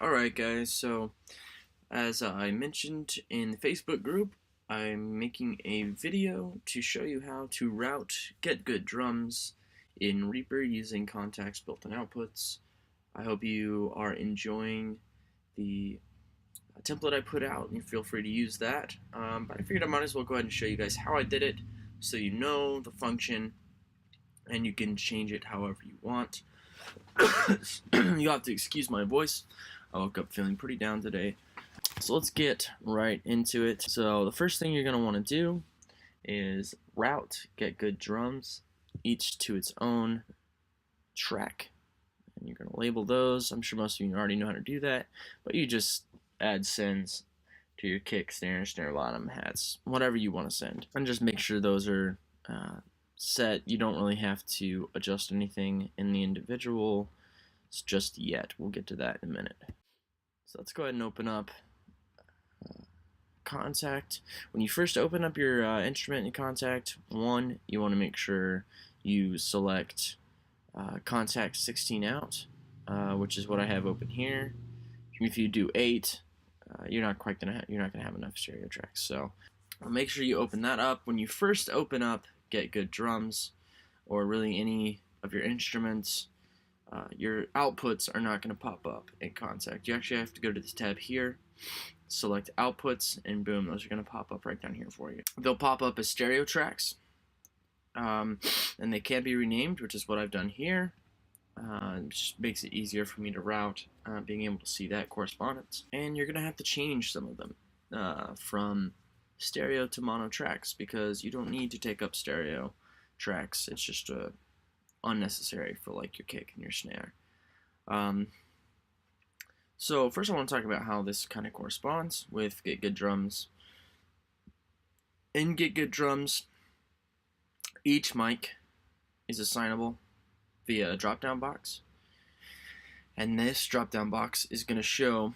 Alright guys, so as I mentioned in the Facebook group, I'm making a video to show you how to route Get Good drums in Reaper using Kontakt's built-in outputs. I hope you are enjoying the template I put out, and you feel free to use that. But I figured I might as well go ahead and show you guys how I did it, so you know the function, and you can change it however you want. You'll have to excuse my voice. I woke up feeling pretty down today. So let's get right into it. So the first thing you're going to want to do is route Get Good drums, each to its own track. And you're going to label those. I'm sure most of you already know how to do that, but you just add sends to your kick, snare bottom, hats, whatever you want to send. And just make sure those are set. You don't really have to adjust anything in the individual just yet. We'll get to that in a minute. So let's go ahead and open up Kontakt. When you first open up your instrument in Kontakt, you want to make sure you select Kontakt 16 out, which is what I have open here. If you do 8, you're not gonna have enough stereo tracks. So make sure you open that up. When you first open up Get Good drums, or really any of your instruments, your outputs are not going to pop up in Kontakt. You actually have to go to this tab here, select outputs, and boom, those are going to pop up right down here for you. They'll pop up as stereo tracks, and they can be renamed, which is what I've done here. It just makes it easier for me to route, being able to see that correspondence. And you're going to have to change some of them from stereo to mono tracks, because you don't need to take up stereo tracks. It's just unnecessary for like your kick and your snare. So first I want to talk about how this kind of corresponds with Get Good drums. In Get Good drums, each mic is assignable via a drop-down box, and this drop-down box is going to show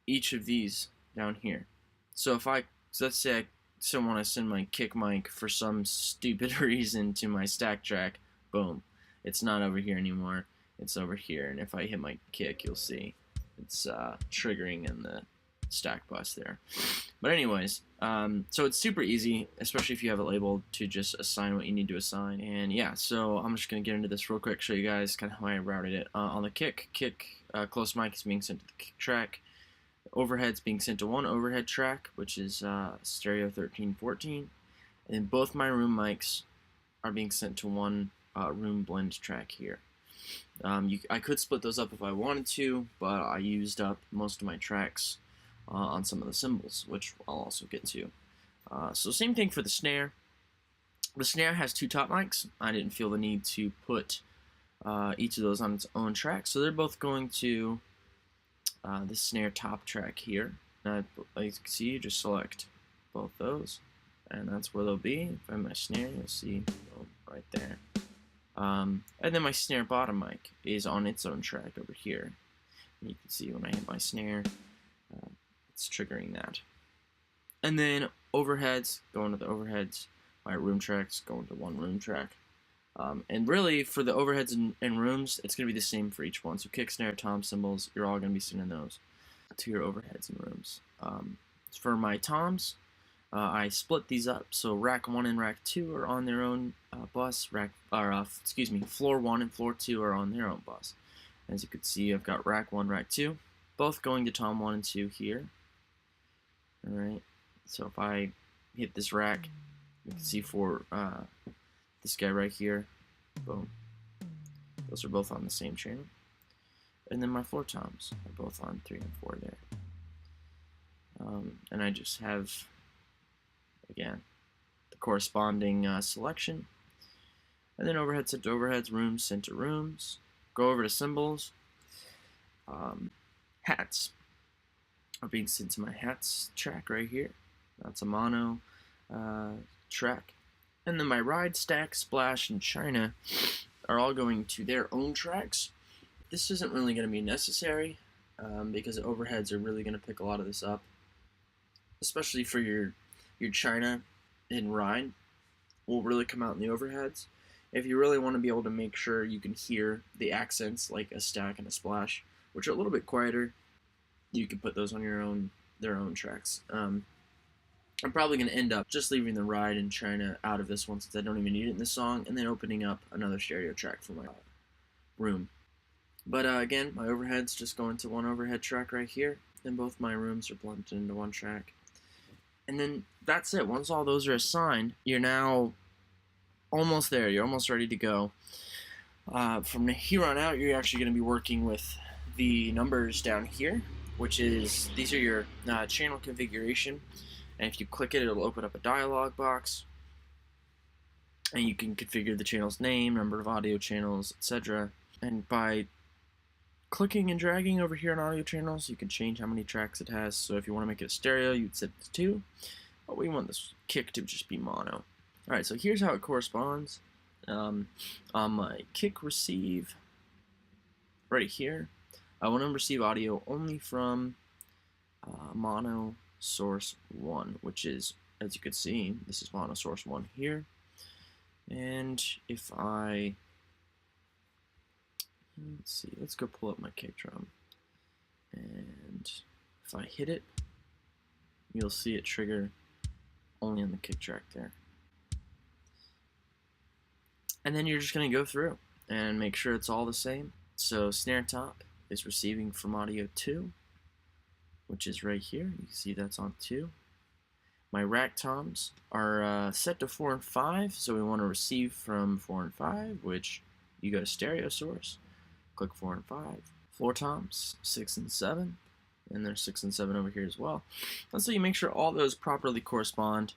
each of these down here. So let's say I want to send my kick mic for some stupid reason to my stack track, boom, it's not over here anymore, it's over here. And if I hit my kick, you'll see it's triggering in the stack bus there. But anyways, so it's super easy, especially if you have it labeled, to just assign what you need to assign. And yeah, so I'm just going to get into this real quick, show you guys kind of how I routed it. On the kick, close mic is being sent to the kick track. Overhead's being sent to one overhead track, which is stereo 1314, and both my room mics are being sent to one room blend track here. I could split those up if I wanted to, but I used up most of my tracks on some of the cymbals, which I'll also get to. So same thing for the snare. The snare has 2 top mics. I didn't feel the need to put each of those on its own track, so they're both going to the snare top track here. Now, as you can see, you just select both those, and that's where they'll be. If I have my snare, you'll see right there. And then my snare bottom mic is on its own track over here. And you can see when I hit my snare, it's triggering that. And then overheads, going to the overheads. My room tracks going to one room track. And really, for the overheads and rooms, it's going to be the same for each one. So kick, snare, tom, cymbals, you're all going to be sending those to your overheads and rooms. For my toms, I split these up. So rack 1 and rack 2 are on their own bus. Floor 1 and floor 2 are on their own bus. As you can see, I've got rack 1, rack 2, both going to tom 1 and 2 here. Alright, so if I hit this rack, you can see for this guy right here, boom, those are both on the same channel. And then my floor toms are both on 3 and 4 there. And I just have, again, the corresponding selection. And then overhead sent to overheads, rooms sent to rooms. Go over to cymbals. Hats are being sent to my hats track right here. That's a mono track. And then my ride, stack, splash, and China are all going to their own tracks. This isn't really going to be necessary because the overheads are really going to pick a lot of this up, especially for your China and ride will really come out in the overheads. If you really want to be able to make sure you can hear the accents like a stack and a splash, which are a little bit quieter. You can put those on their own tracks. I'm probably going to end up just leaving the ride in China out of this one since I don't even need it in this song, and then opening up another stereo track for my room. But again, my overheads just go into one overhead track right here, and both my rooms are blended into one track. And then that's it. Once all those are assigned, you're now almost there. You're almost ready to go. From here on out, you're actually going to be working with the numbers down here, which is, these are your channel configuration. And if you click it, it'll open up a dialog box. And you can configure the channel's name, number of audio channels, etc. And by clicking and dragging over here on audio channels, you can change how many tracks it has. So if you want to make it a stereo, you'd set it to 2. But we want this kick to just be mono. Alright, so here's how it corresponds. On my kick receive, right here, I want to receive audio only from mono source 1, which is, as you can see, this is mono source 1 here. And if I, let's see, let's go pull up my kick drum. And if I hit it, you'll see it trigger only on the kick track there. And then you're just going to go through and make sure it's all the same. So snare top is receiving from audio 2, which is right here. You can see that's on 2. My rack toms are set to 4 and 5, so we want to receive from 4 and 5, which you go to stereo source, click 4 and 5. Floor toms, 6 and 7, and there's 6 and 7 over here as well. And so you make sure all those properly correspond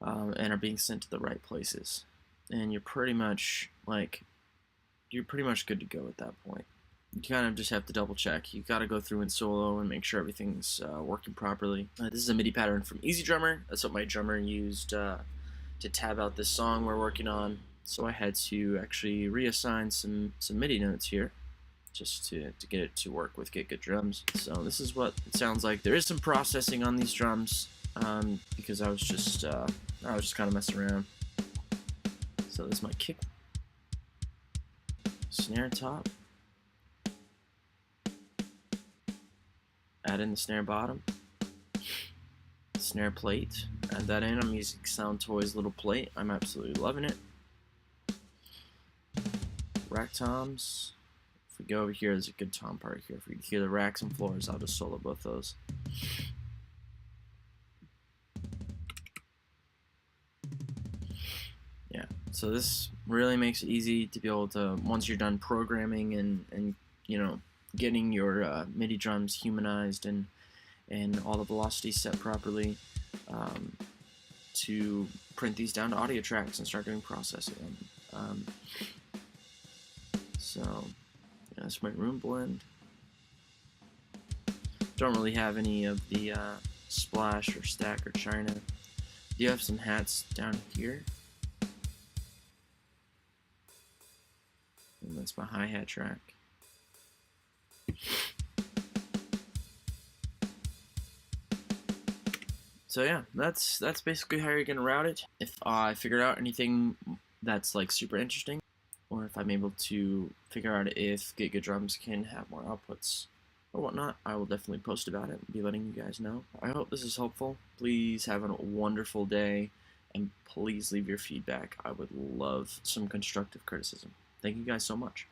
and are being sent to the right places. And you're pretty much good to go at that point. You kind of just have to double check. You got to go through in solo and make sure everything's working properly. This is a MIDI pattern from EZdrummer. That's what my drummer used to tab out this song we're working on. So I had to actually reassign some MIDI notes here just to get it to work with Get Good Drums. So this is what it sounds like. There is some processing on these drums because I was just kind of messing around. So this is my kick, snare top, add in the snare bottom, snare plate, add that in. I'm using Soundtoys little plate. I'm absolutely loving it. Rack toms. If we go over here, there's a good tom part here. If we hear the racks and floors, I'll just solo both those. Yeah, so this really makes it easy to be able to, once you're done programming and you know, getting your MIDI drums humanized and all the velocities set properly, to print these down to audio tracks and start doing processing. So yeah, that's my room blend. Don't really have any of the splash or stack or china. Do have some hats down here. And that's my hi-hat track. So yeah, that's basically how you're gonna route it. If I figured out anything that's like super interesting, or if I'm able to figure out if Get Good Drums can have more outputs or whatnot, I will definitely post about it and be letting you guys know. I hope this is helpful. Please have a wonderful day, and please leave your feedback. I would love some constructive criticism. Thank you guys so much.